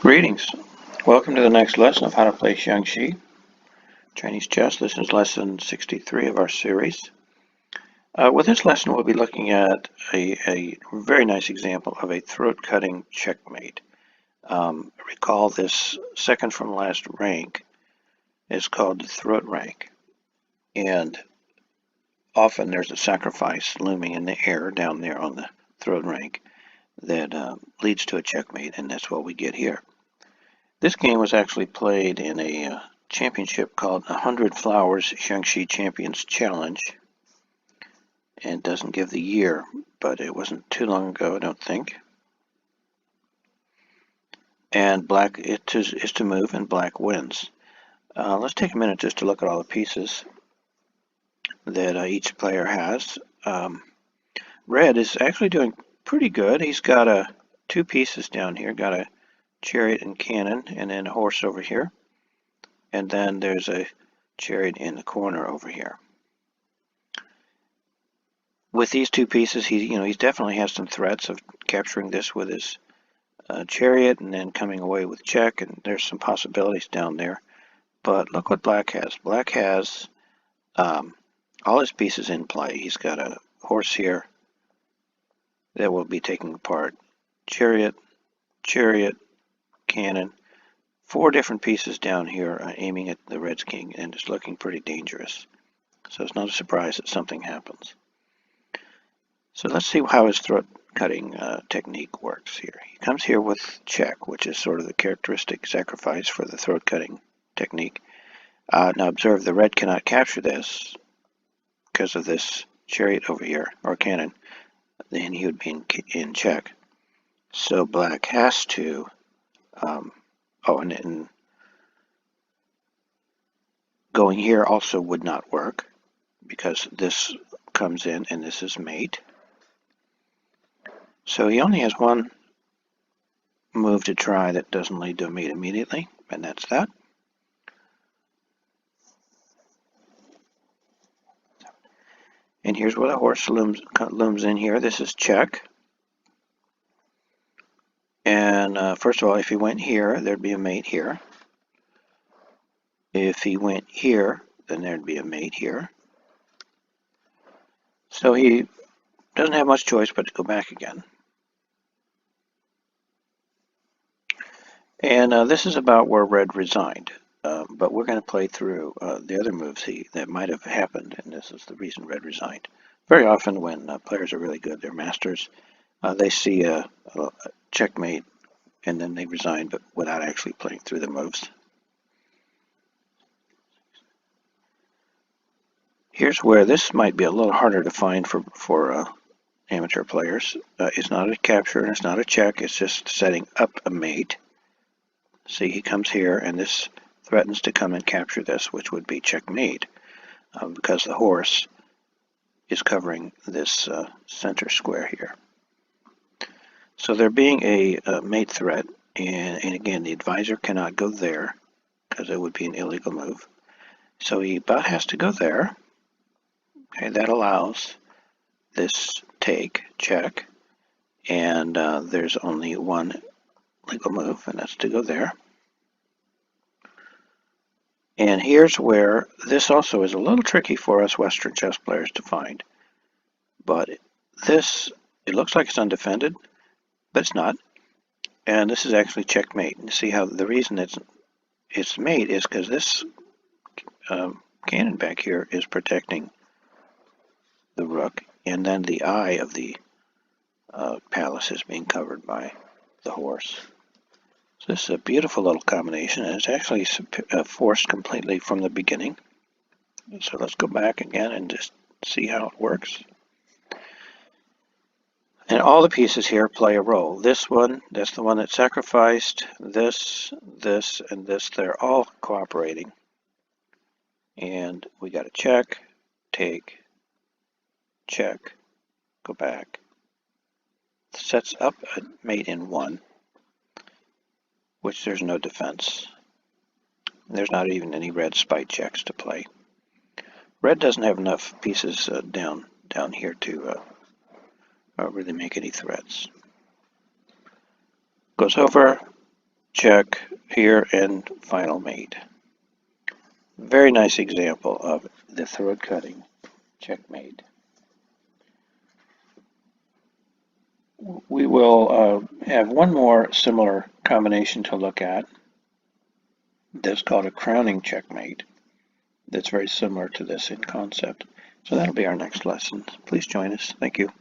Greetings. Welcome to the next lesson of how to play Xiangqi Chinese chess. This is lesson 63 of our series. With this lesson, we'll be looking at a very nice example of a throat-cutting checkmate. Recall this second from last rank is called the throat rank, and often there's a sacrifice looming in the air down there on the throat rank that leads to a checkmate, and that's what we get here. This game was actually played in a championship called Hundred Flowers Xiangqi Champions Challenge. And it doesn't give the year, but it wasn't too long ago, I don't think. And black is to move, and black wins. Let's take a minute just to look at all the pieces that each player has. Red is actually doing pretty good. He's got two pieces down here, got a chariot and cannon, and then a horse over here, and then there's a chariot in the corner over here. With these two pieces, he definitely has some threats of capturing this with his chariot and then coming away with check, and there's some possibilities down there. But look what black has. Black has all his pieces in play. He's got a horse here that will be taking apart, chariot, chariot, cannon, four different pieces down here aiming at the red's king, and it's looking pretty dangerous. So it's not a surprise that something happens. So let's see how his throat cutting technique works here. He comes here with check, which is sort of the characteristic sacrifice for the throat cutting technique. Now observe, the red cannot capture this because of this chariot over here, or cannon. Then he would be in check. So black has to and going here also would not work because this comes in and this is mate. So he only has one move to try that doesn't lead to a mate immediately, and that's that. And here's where the horse looms in here. This is check. And first of all, if he went here, there'd be a mate here. If he went here, then there'd be a mate here. So he doesn't have much choice but to go back again. And this is about where red resigned. But we're going to play through the other moves that might have happened, and this is the reason red resigned. Very often when players are really good, they're masters, they see a checkmate and then they resign, but without actually playing through the moves. Here's where this might be a little harder to find for amateur players. It's not a capture and it's not a check, it's just setting up a mate. See, he comes here and this threatens to come and capture this, which would be checkmate, because the horse is covering this center square here. So there being a mate threat, and again, the advisor cannot go there because it would be an illegal move. So he about has to go there. Okay, that allows this take, check, and there's only one legal move, and that's to go there. And here's where this also is a little tricky for us Western chess players to find. But this, it looks like it's undefended, but it's not. And this is actually checkmate. And see how the reason it's mate is because this cannon back here is protecting the rook, and then the eye of the palace is being covered by the horse. So this is a beautiful little combination, and it's actually forced completely from the beginning. So let's go back again and just see how it works. And all the pieces here play a role. This one, that's the one that sacrificed. This, and this, they're all cooperating. And we got a check, take, check, go back. Sets up a mate in one, which there's no defense. There's not even any red spite checks to play. Red doesn't have enough pieces down here to really make any threats. Goes over, check here, and final mate. Very nice example of the throat cutting checkmate. We will have one more similar combination to look at. That's called a crowning checkmate. That's very similar to this in concept. So that'll be our next lesson. Please join us. Thank you.